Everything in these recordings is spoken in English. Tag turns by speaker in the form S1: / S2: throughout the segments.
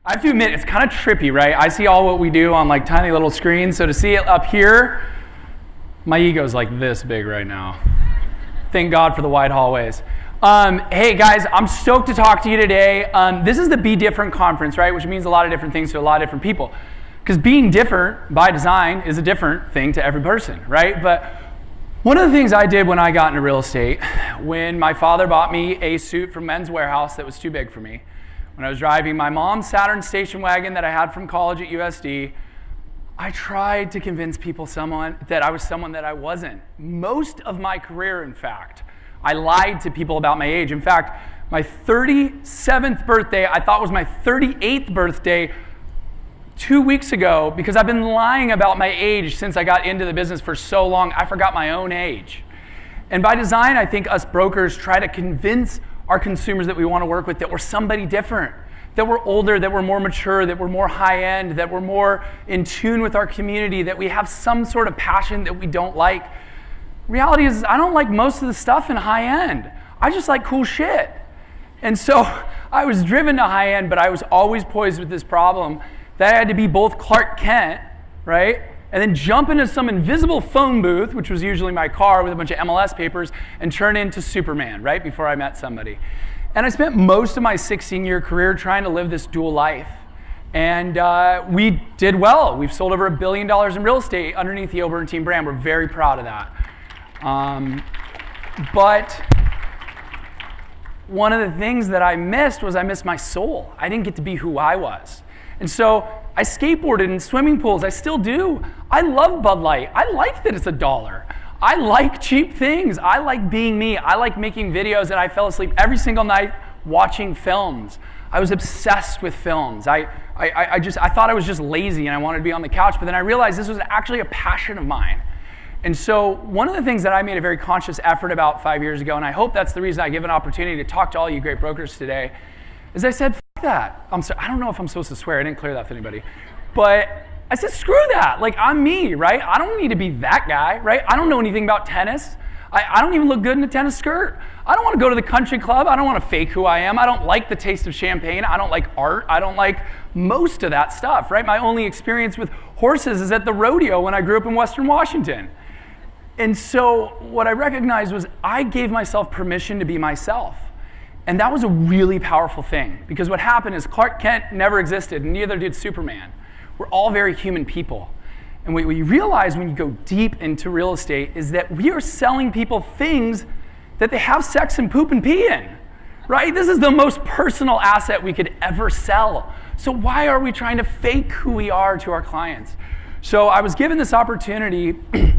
S1: I have to admit, it's kind of trippy, right? I see all what we do on like tiny little screens, so to see it up here, my ego's like this big right now. Thank God for the wide hallways. Hey guys, I'm stoked to talk to you today. This is the Be Different conference, right? Which means a lot of different things to a lot of different people. Because being different by design is a different thing to every person, right? But one of the things I did when I got into real estate, when my father bought me a suit from Men's Warehouse that was too big for me, when I was driving my mom's Saturn station wagon that I had from college at USD, I tried to convince people that I was someone that I wasn't. Most of my career, in fact, I lied to people about my age. In fact, my 37th birthday, I thought was my 38th birthday 2 weeks ago, because I've been lying about my age since I got into the business for so long, I forgot my own age. And by design, I think us brokers try to convince our consumers that we want to work with that we're somebody different, that we're older, that we're more mature, that we're more high-end, that we're more in tune with our community, that we have some sort of passion that we don't like. Reality is, I don't like most of the stuff in high-end. I just like cool shit. And so I was driven to high-end, but I was always poised with this problem that I had to be both Clark Kent, right, and then jump into some invisible phone booth, which was usually my car with a bunch of MLS papers, and turn into Superman, right, before I met somebody. And I spent most of my 16-year career trying to live this dual life. And we did well. We've sold over $1 billion in real estate underneath the O'Byrne team brand. We're very proud of that. But one of the things that I missed was I missed my soul. I didn't get to be who I was. And so I skateboarded in swimming pools. I still do. I love Bud Light. I like that it's $1. I like cheap things. I like being me. I like making videos, and I fell asleep every single night watching films. I was obsessed with films. I thought I was just lazy and I wanted to be on the couch, but then I realized this was actually a passion of mine. And so one of the things that I made a very conscious effort about 5 years ago, and I hope that's the reason I give an opportunity to talk to all you great brokers today, is I said, that. I don't know if I'm supposed to swear. I didn't clear that for anybody. But I said, screw that. Like, I'm me, right? I don't need to be that guy, right? I don't know anything about tennis. I don't even look good in a tennis skirt. I don't want to go to the country club. I don't want to fake who I am. I don't like the taste of champagne. I don't like art. I don't like most of that stuff, right? My only experience with horses is at the rodeo when I grew up in Western Washington. And so what I recognized was I gave myself permission to be myself. And that was a really powerful thing, because what happened is Clark Kent never existed, and neither did Superman. We're all very human people. And what you realize when you go deep into real estate is that we are selling people things that they have sex and poop and pee in, right? This is the most personal asset we could ever sell. So why are we trying to fake who we are to our clients? So I was given this opportunity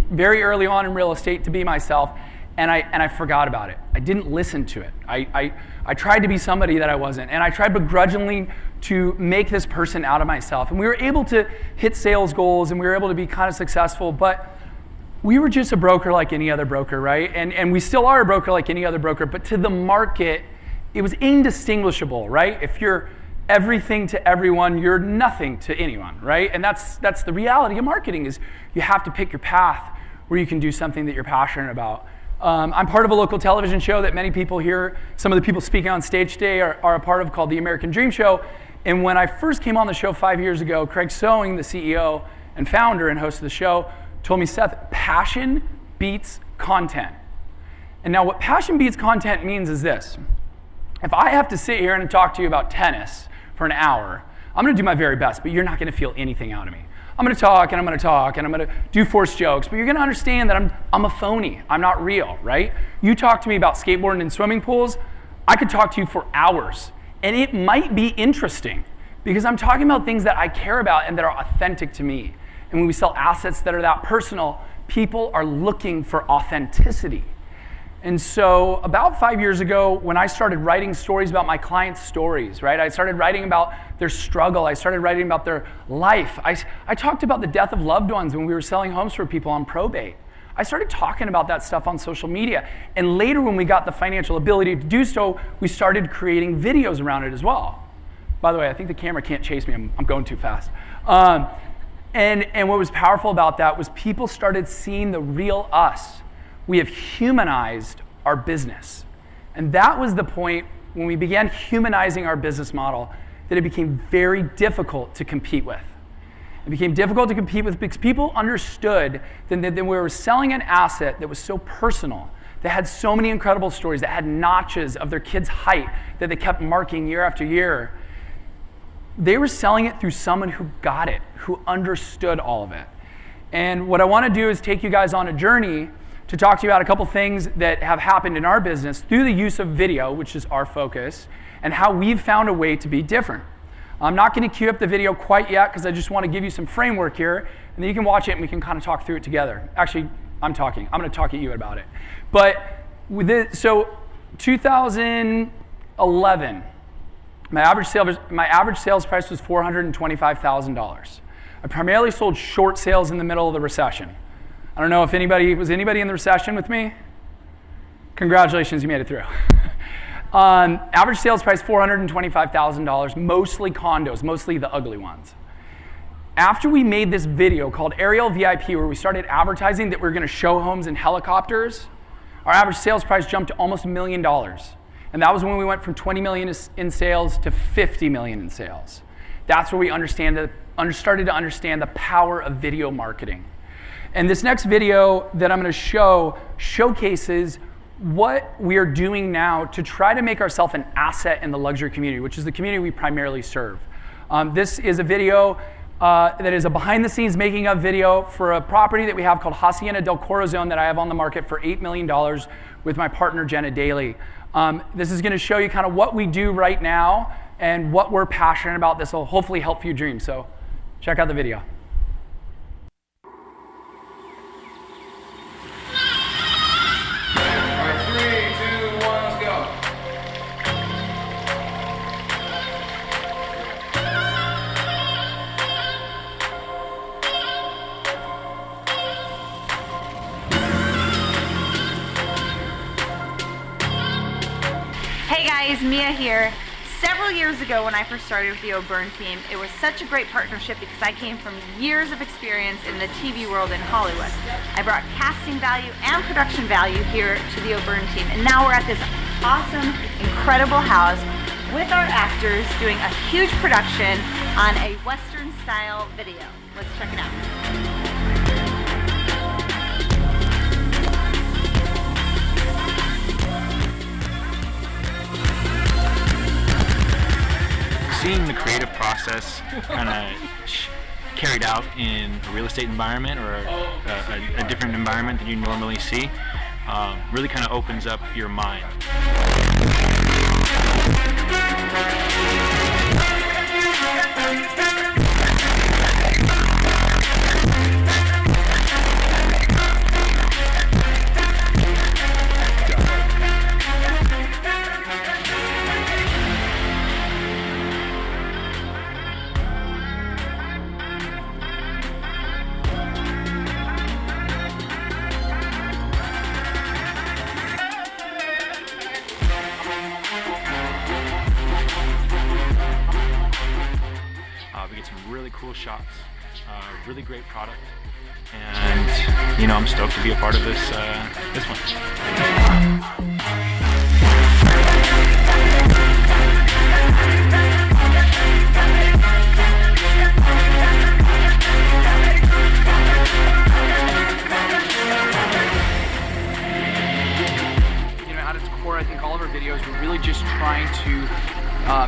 S1: very early on in real estate to be myself, and I forgot about it. I didn't listen to it. I tried to be somebody that I wasn't, and I tried begrudgingly to make this person out of myself. And we were able to hit sales goals, and we were able to be kind of successful, but we were just a broker like any other broker, right? And we still are a broker like any other broker, but to the market, it was indistinguishable, right? If you're everything to everyone, you're nothing to anyone, right? And that's the reality of marketing, is you have to pick your path where you can do something that you're passionate about. I'm part of a local television show that many people here, some of the people speaking on stage today are a part of, called The American Dream Show. And when I first came on the show 5 years ago, Craig Sewing, the CEO and founder and host of the show, told me, Seth, passion beats content. And now what passion beats content means is this. If I have to sit here and talk to you about tennis for an hour, I'm gonna do my very best, but you're not gonna feel anything out of me. I'm gonna talk and I'm gonna talk and I'm gonna do forced jokes, but you're gonna understand that I'm a phony, I'm not real, right? You talk to me about skateboarding and swimming pools, I could talk to you for hours, and it might be interesting because I'm talking about things that I care about and that are authentic to me. And when we sell assets that are that personal, people are looking for authenticity. And so about 5 years ago, when I started writing stories about my clients' stories, right? I started writing about their struggle. I started writing about their life. I talked about the death of loved ones when we were selling homes for people on probate. I started talking about that stuff on social media. And later, when we got the financial ability to do so, we started creating videos around it as well. By the way, I think the camera can't chase me. I'm going too fast. And what was powerful about that was people started seeing the real us. We have humanized our business. And that was the point when we began humanizing our business model that it became very difficult to compete with. It became difficult to compete with because people understood that we were selling an asset that was so personal, that had so many incredible stories, that had notches of their kids' height that they kept marking year after year. They were selling it through someone who got it, who understood all of it. And what I want to do is take you guys on a journey to talk to you about a couple things that have happened in our business through the use of video, which is our focus, and how we've found a way to be different. I'm not going to cue up the video quite yet because I just want to give you some framework here, and then you can watch it and we can kind of talk through it together. Actually, I'm going to talk at you about it. But with it, so 2011, my average sales price was $425,000. I primarily sold short sales in the middle of the recession. I don't know if was anybody in the recession with me? Congratulations, you made it through. Average sales price, $425,000, mostly condos, mostly the ugly ones. After we made this video called Aerial VIP, where we started advertising that we were gonna show homes in helicopters, our average sales price jumped to almost $1 million. And that was when we went from 20 million in sales to 50 million in sales. That's where we started to understand the power of video marketing. And this next video that I'm going to showcases what we are doing now to try to make ourselves an asset in the luxury community, which is the community we primarily serve. This is a video that is a behind-the-scenes making-of video for a property that we have called Hacienda del Corazon that I have on the market for $8 million with my partner, Jenna Daly. This is going to show you kind of what we do right now and what we're passionate about. This will hopefully help you dream. So check out the video.
S2: Hey guys, Mia here. Several years ago when I first started with the O'Byrne team, it was such a great partnership because I came from years of experience in the TV world in Hollywood. I brought casting value and production value here to the O'Byrne team, and now we're at this awesome, incredible house with our actors doing a huge production on a Western style video. Let's check it out.
S3: Seeing the creative process kind of carried out in a real estate environment or a different environment than you normally see really kind of opens up your mind. We get some really cool shots, really great product, and I'm stoked to be a part of this one.
S1: At its core, I think all of our videos, we're really just trying to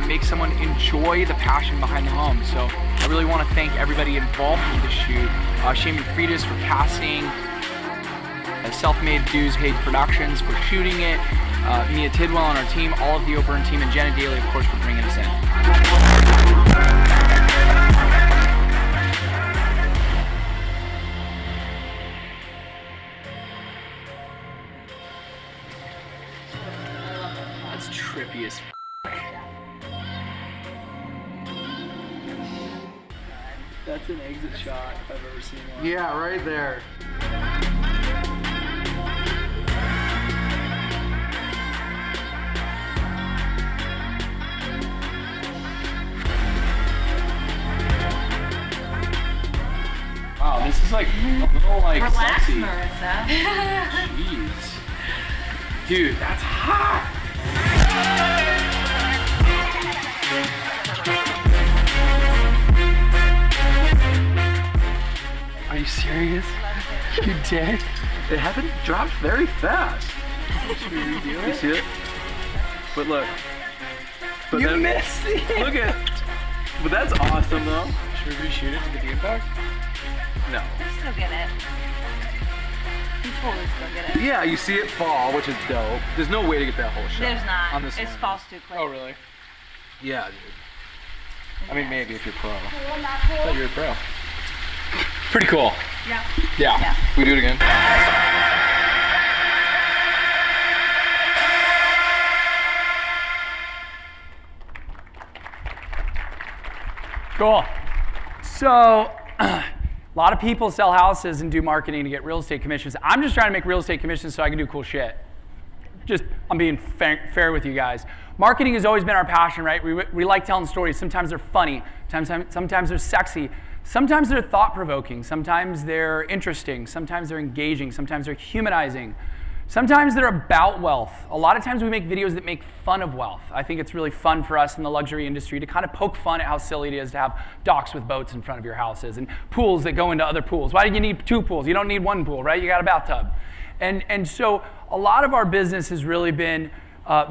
S1: make someone enjoy the passion behind the home. So I really want to thank everybody involved with the shoot. Shamie Freitas for casting, Self-Made Dudes Paid Productions for shooting it, Mia Tidwell on our team, all of the O'Byrne team, and Jenna Daly, of course, for bringing us in. That's trippy as f***. That's an exit shot if I've ever seen one.
S4: Yeah, right there.
S1: Wow, this is like a little like
S2: Relax,
S1: sexy.
S2: Marissa.
S1: Jeez. Dude, that's hot. Are you serious? You did?
S4: It happened, dropped very fast.
S1: Should we redo
S4: You
S1: it?
S4: see it? But look. But
S1: You
S4: then,
S1: missed it.
S4: look at. But that's awesome though.
S1: Should we reshoot it to get the impact?
S4: No.
S2: Still get it. You totally still get it.
S4: Yeah, you see it fall, which is dope. There's no way to get that whole shot.
S2: There's not.
S4: On this
S2: It
S4: one.
S2: falls too quick.
S1: Oh, really?
S4: Yeah, dude. I mean, maybe if you're pro.
S1: I thought you were a pro. Pretty cool.
S2: Yeah.
S1: Yeah.
S2: Yeah.
S4: We do it again.
S1: Cool. So, a lot of people sell houses and do marketing to get real estate commissions. I'm just trying to make real estate commissions so I can do cool shit. I'm being fair with you guys. Marketing has always been our passion, right? We like telling stories. Sometimes they're funny. Sometimes they're sexy. Sometimes they're thought-provoking. Sometimes they're interesting. Sometimes they're engaging. Sometimes they're humanizing. Sometimes they're about wealth. A lot of times we make videos that make fun of wealth. I think it's really fun for us in the luxury industry to kind of poke fun at how silly it is to have docks with boats in front of your houses and pools that go into other pools. Why do you need two pools? You don't need one pool, right? You got a bathtub. And so a lot of our business has really been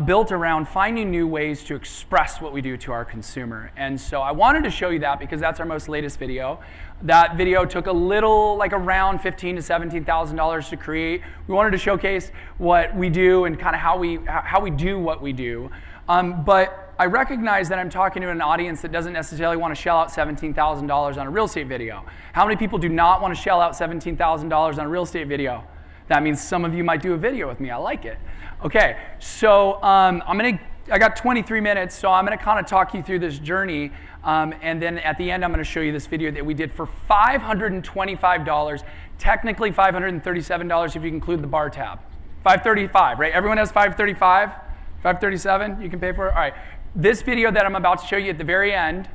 S1: built around finding new ways to express what we do to our consumer. And so I wanted to show you that because that's our most latest video. That video took a little, like around $15,000 to $17,000 to create. We wanted to showcase what we do and kind of how we do what we do. But I recognize that I'm talking to an audience that doesn't necessarily want to shell out $17,000 on a real estate video. How many people do not want to shell out $17,000 on a real estate video? That means some of you might do a video with me. I like it. Okay, so I got 23 minutes, so I'm gonna kind of talk you through this journey, and then at the end I'm gonna show you this video that we did for $525, technically $537 if you include the bar tab. $535, right? Everyone has $535? $537 you can pay for it? All right, this video that I'm about to show you at the very end,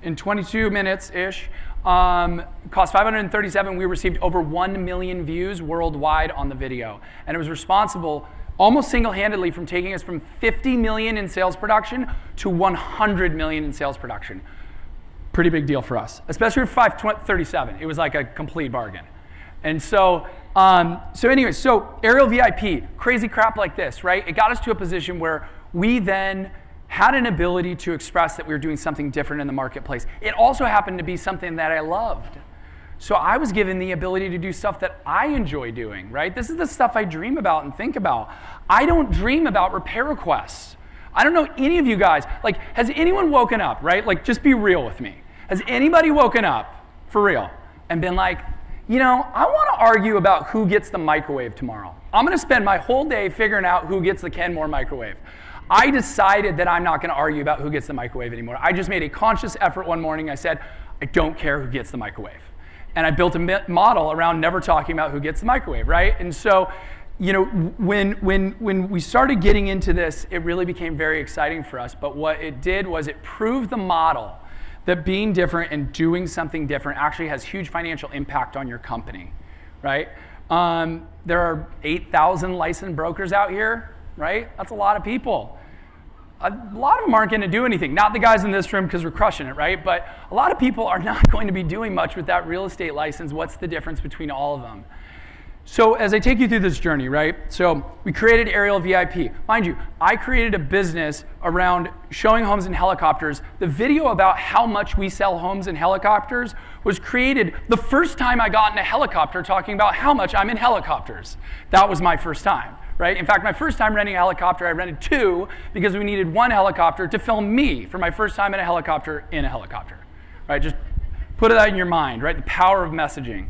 S1: in 22 minutes-ish, cost $537. We received over 1 million views worldwide on the video. And it was responsible almost single-handedly from taking us from 50 million in sales production to 100 million in sales production. Pretty big deal for us, especially for 537. It was like a complete bargain. And so, so Aerial VIP, crazy crap like this, right? It got us to a position where we then had an ability to express that we were doing something different in the marketplace. It also happened to be something that I loved. So I was given the ability to do stuff that I enjoy doing, right? This is the stuff I dream about and think about. I don't dream about repair requests. I don't know any of you guys, like, has anyone woken up, right? Like, just be real with me. Has anybody woken up, for real, and been like, you know, I want to argue about who gets the microwave tomorrow. I'm going to spend my whole day figuring out who gets the Kenmore microwave. I decided that I'm not going to argue about who gets the microwave anymore. I just made a conscious effort one morning. I said, I don't care who gets the microwave. And I built a model around never talking about who gets the microwave, right? And so, you know, when we started getting into this, it really became very exciting for us. But what it did was it proved the model that being different and doing something different actually has huge financial impact on your company, right? There are 8,000 licensed brokers out here, right? That's a lot of people. A lot of them aren't going to do anything. Not the guys in this room because we're crushing it, right? But a lot of people are not going to be doing much with that real estate license. What's the difference between all of them? So as I take you through this journey, right? So we created Aerial VIP. Mind you, I created a business around showing homes in helicopters. The video about how much we sell homes in helicopters was created the first time I got in a helicopter talking about how much I'm in helicopters. That was my first time, right? In fact, my first time renting a helicopter, I rented 2 because we needed 1 helicopter to film me for my first time in a helicopter, right? Just put that in your mind, right? The power of messaging.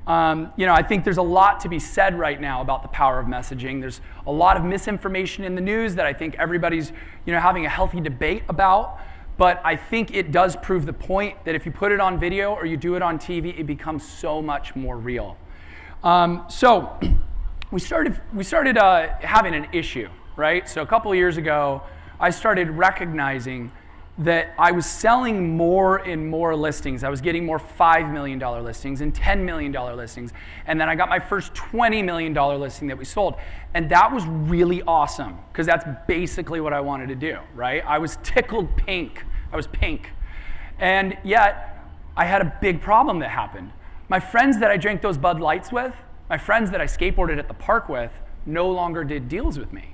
S1: I think there's a lot to be said right now about the power of messaging. There's a lot of misinformation in the news that I think everybody's, having a healthy debate about. But I think it does prove the point that if you put it on video or you do it on TV, it becomes so much more real. So we started having an issue, right? So a couple of years ago, I started recognizing that I was selling more and more listings. I was getting more $5 million listings and $10 million listings. And then I got my first $20 million listing that we sold. And that was really awesome because that's basically what I wanted to do, right? I was tickled pink. I was pink. And yet I had a big problem that happened. My friends that I drank those Bud Lights with, my friends that I skateboarded at the park with, no longer did deals with me,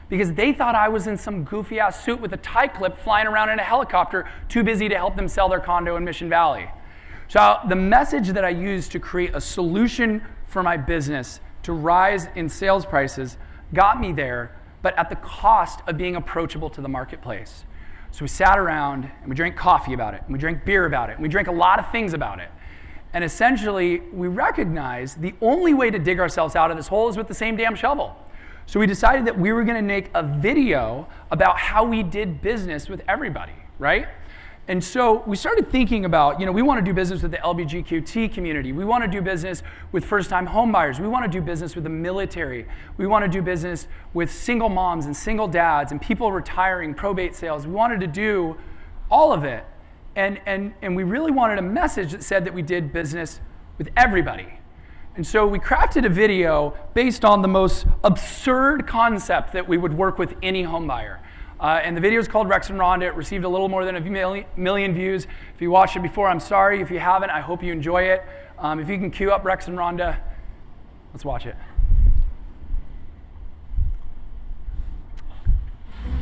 S1: because they thought I was in some goofy ass suit with a tie clip flying around in a helicopter, too busy to help them sell their condo in Mission Valley. So the message that I used to create a solution for my business to rise in sales prices got me there, but at the cost of being approachable to the marketplace. So we sat around and we drank coffee about it, and we drank beer about it, and we drank a lot of things about it. And essentially, we recognized the only way to dig ourselves out of this hole is with the same damn shovel. So we decided that we were going to make a video about how we did business with everybody, right? And so we started thinking about, we want to do business with the LGBTQ community. We want to do business with first-time home buyers. We want to do business with the military. We want to do business with single moms and single dads and people retiring, probate sales. We wanted to do all of it. And we really wanted a message that said that we did business with everybody. And so we crafted a video based on the most absurd concept that we would work with any home buyer. And the video is called Rex and Rhonda. It received a little more than a million views. If you watched it before, I'm sorry. If you haven't, I hope you enjoy it. If you can cue up Rex and Rhonda, let's watch it.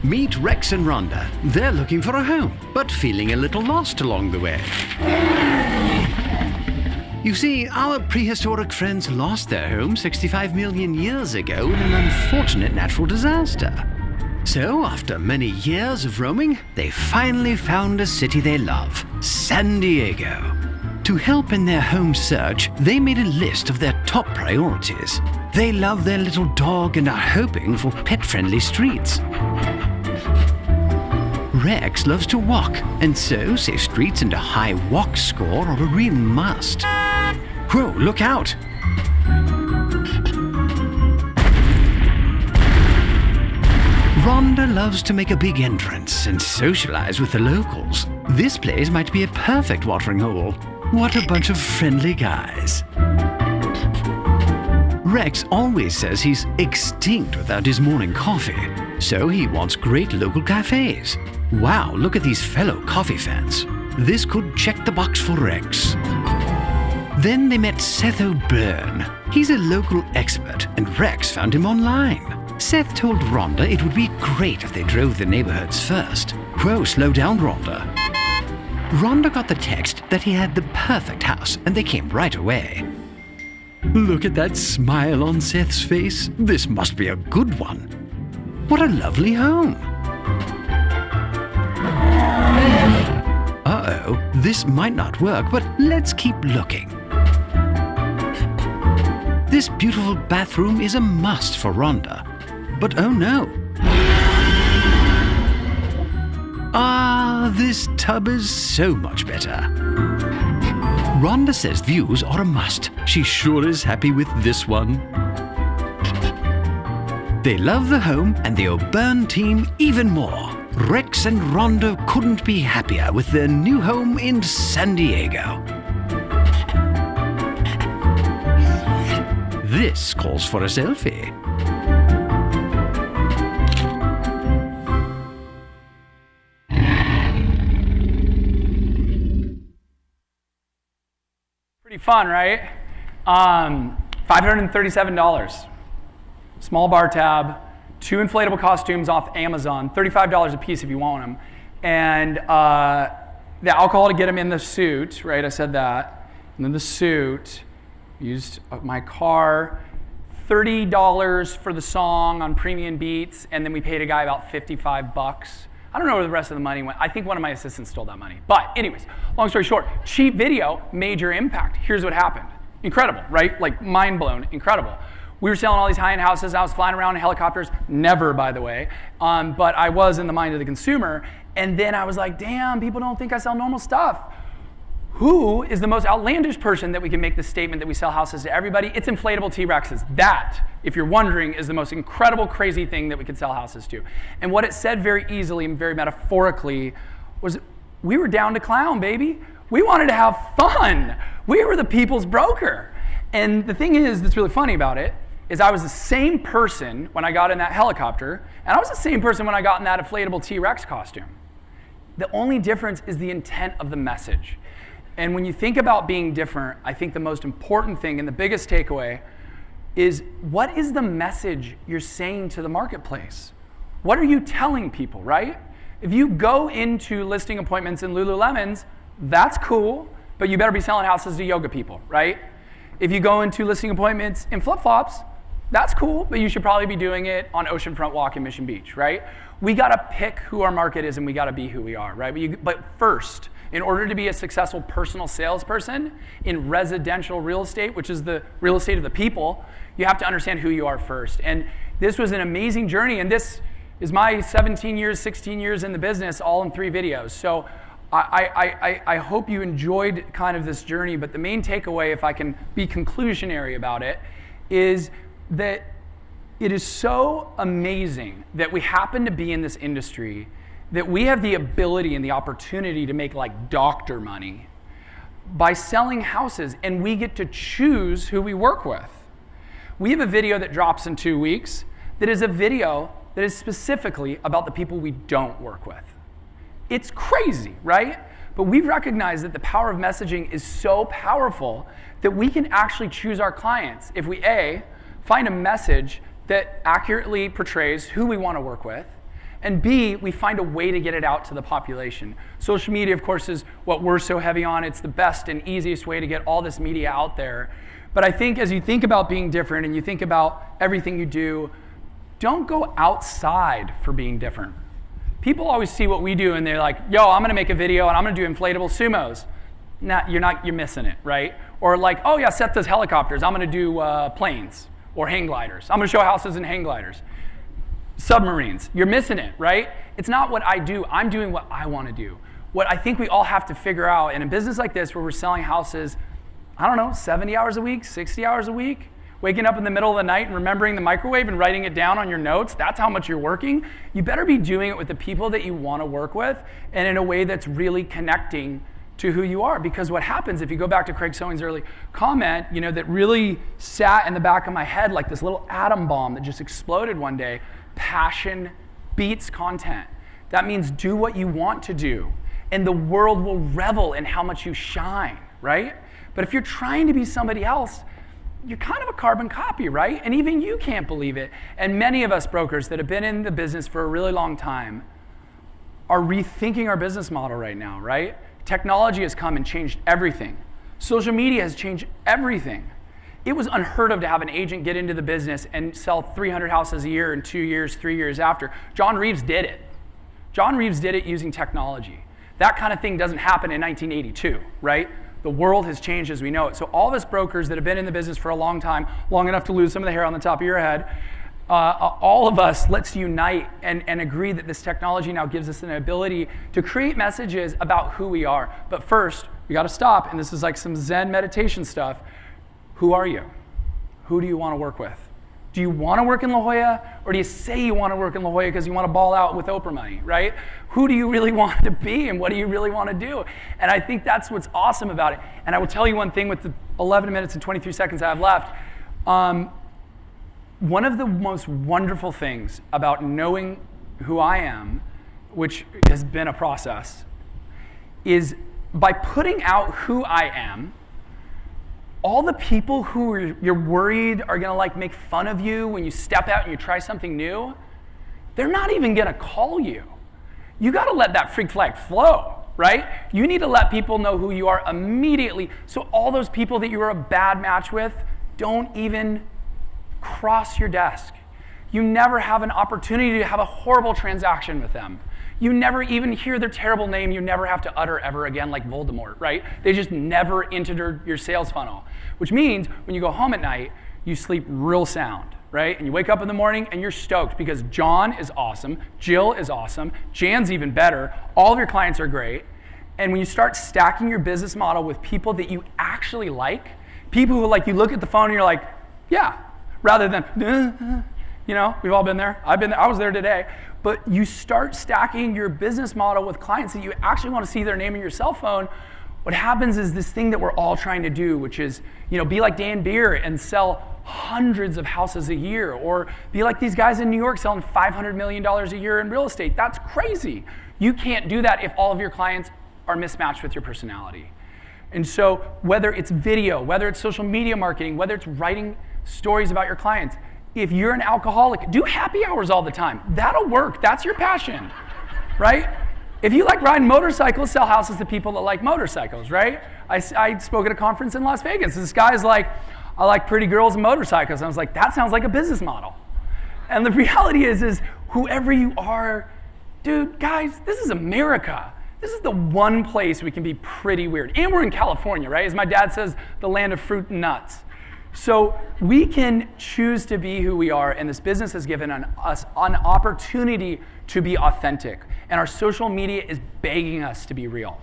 S5: Meet Rex and Rhonda. They're looking for a home, but feeling a little lost along the way. You see, our prehistoric friends lost their home 65 million years ago in an unfortunate natural disaster. So, after many years of roaming, they finally found a city they love, San Diego. To help in their home search, they made a list of their top priorities. They love their little dog and are hoping for pet-friendly streets. Rex loves to walk, and so safe streets and a high walk score are a real must. Whoa, look out! Rhonda loves to make a big entrance and socialize with the locals. This place might be a perfect watering hole. What a bunch of friendly guys. Rex always says he's extinct without his morning coffee, so he wants great local cafes. Wow, look at these fellow coffee fans. This could check the box for Rex. Then they met Seth O'Byrne. He's a local expert, and Rex found him online. Seth told Rhonda it would be great if they drove the neighborhoods first. Whoa, slow down, Rhonda. Rhonda got the text that he had the perfect house, and they came right away. Look at that smile on Seth's face. This must be a good one. What a lovely home. Uh-oh, this might not work, but let's keep looking. This beautiful bathroom is a must for Rhonda. But oh no. This tub is so much better. Rhonda says views are a must. She sure is happy with this one. They love the home and the O'Byrne team even more. Rex and Rhonda couldn't be happier with their new home in San Diego. This calls for a selfie.
S1: Pretty fun, right? $537. Small bar tab, 2 inflatable costumes off Amazon, $35 a piece if you want them. And the alcohol to get them in the suit, right? I said that. And then the suit, used my car, $30 for the song on Premium Beats, and then we paid a guy about $55. I don't know where the rest of the money went. I think one of my assistants stole that money. But anyways, long story short, cheap video, major impact. Here's what happened. Incredible, right? Like mind blown, incredible. We were selling all these high-end houses. I was flying around in helicopters, never, by the way, but I was in the mind of the consumer. And then I was like, damn, people don't think I sell normal stuff. Who is the most outlandish person that we can make the statement that we sell houses to everybody? It's inflatable T-Rexes. That, if you're wondering, is the most incredible, crazy thing that we could sell houses to. And what it said very easily and very metaphorically was, we were down to clown, baby. We wanted to have fun. We were the people's broker. And the thing is, that's really funny about it, is I was the same person when I got in that helicopter, and I was the same person when I got in that inflatable T-Rex costume. The only difference is the intent of the message. And when you think about being different, I think the most important thing and the biggest takeaway is, what is the message you're saying to the marketplace? What are you telling people, right? If you go into listing appointments in Lululemons, that's cool, but you better be selling houses to yoga people, right? If you go into listing appointments in flip-flops, that's cool, but you should probably be doing it on Oceanfront Walk in Mission Beach, right? We gotta pick who our market is and we gotta be who we are, right? But first, in order to be a successful personal salesperson in residential real estate, which is the real estate of the people, you have to understand who you are first. And this was an amazing journey, and this is my 17 years, 16 years in the business, all in 3 videos. So I hope you enjoyed kind of this journey, but the main takeaway, if I can be conclusionary about it, is that it is so amazing that we happen to be in this industry, that we have the ability and the opportunity to make like doctor money by selling houses, and we get to choose who we work with. We have a video that drops in 2 weeks that is a video that is specifically about the people we don't work with. It's crazy, right? But we recognize that the power of messaging is so powerful that we can actually choose our clients if we, A, find a message that accurately portrays who we want to work with, and B, we find a way to get it out to the population. Social media, of course, is what we're so heavy on. It's the best and easiest way to get all this media out there. But I think as you think about being different and you think about everything you do, don't go outside for being different. People always see what we do and they're like, yo, I'm gonna make a video and I'm gonna do inflatable sumos. Nah, you're missing it, right? Or like, oh yeah, Seth does helicopters, I'm gonna do planes or hang gliders. I'm gonna show houses and hang gliders. Submarines, you're missing it, right? It's not what I do, I'm doing what I wanna do. What I think we all have to figure out in a business like this where we're selling houses, I don't know, 70 hours a week, 60 hours a week, waking up in the middle of the night and remembering the microwave and writing it down on your notes, that's how much you're working. You better be doing it with the people that you wanna work with and in a way that's really connecting to who you are. Because what happens, if you go back to Craig Sowing's early comment, that really sat in the back of my head like this little atom bomb that just exploded one day, passion beats content. That means do what you want to do and the world will revel in how much you shine, right? But if you're trying to be somebody else, you're kind of a carbon copy, right? And even you can't believe it. And many of us brokers that have been in the business for a really long time are rethinking our business model right now, right? Technology has come and changed everything. Social media has changed everything. It was unheard of to have an agent get into the business and sell 300 houses a year in 2 years, 3 years after. John Reeves did it. John Reeves did it using technology. That kind of thing doesn't happen in 1982, right? The world has changed as we know it. So all of us brokers that have been in the business for a long time, long enough to lose some of the hair on the top of your head, all of us, let's unite and agree that this technology now gives us an ability to create messages about who we are. But first, we gotta stop, and this is like some Zen meditation stuff. Who are you? Who do you wanna work with? Do you wanna work in La Jolla, or do you say you wanna work in La Jolla because you wanna ball out with Oprah money, right? Who do you really want to be, and what do you really wanna do? And I think that's what's awesome about it. And I will tell you one thing with the 11 minutes and 23 seconds I have left. One of the most wonderful things about knowing who I am, which has been a process, is by putting out who I am, all the people who you're worried are gonna like make fun of you when you step out and you try something new, they're not even gonna call you. You gotta let that freak flag flow, right? You need to let people know who you are immediately. So all those people that you were a bad match with, don't even cross your desk. You never have an opportunity to have a horrible transaction with them. You never even hear their terrible name you never have to utter ever again, like Voldemort, right? They just never entered your sales funnel, which means when you go home at night, you sleep real sound, right? And you wake up in the morning and you're stoked because John is awesome, Jill is awesome, Jan's even better, all of your clients are great. And when you start stacking your business model with people that you actually like, people who like, you look at the phone and you're like, yeah, rather than, you know, we've all been there. I was there today. But you start stacking your business model with clients that you actually want to see their name in your cell phone. What happens is this thing that we're all trying to do, which is, you know, be like Dan Beer and sell hundreds of houses a year, or be like these guys in New York selling $500 million a year in real estate. That's crazy. You can't do that if all of your clients are mismatched with your personality. And so whether it's video, whether it's social media marketing, whether it's writing stories about your clients, if you're an alcoholic, do happy hours all the time. That'll work. That's your passion, right? If you like riding motorcycles, sell houses to people that like motorcycles, right? I spoke at a conference in Las Vegas. This guy's like, I like pretty girls and motorcycles. And I was like, that sounds like a business model. And the reality is whoever you are, dude, guys, this is America. This is the one place we can be pretty weird. And we're in California, right? As my dad says, the land of fruit and nuts. So we can choose to be who we are, and this business has given us an opportunity to be authentic. And our social media is begging us to be real.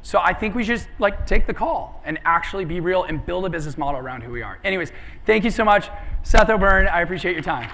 S1: So I think we should just like take the call and actually be real and build a business model around who we are. Anyways, thank you so much, Seth O'Byrne. I appreciate your time.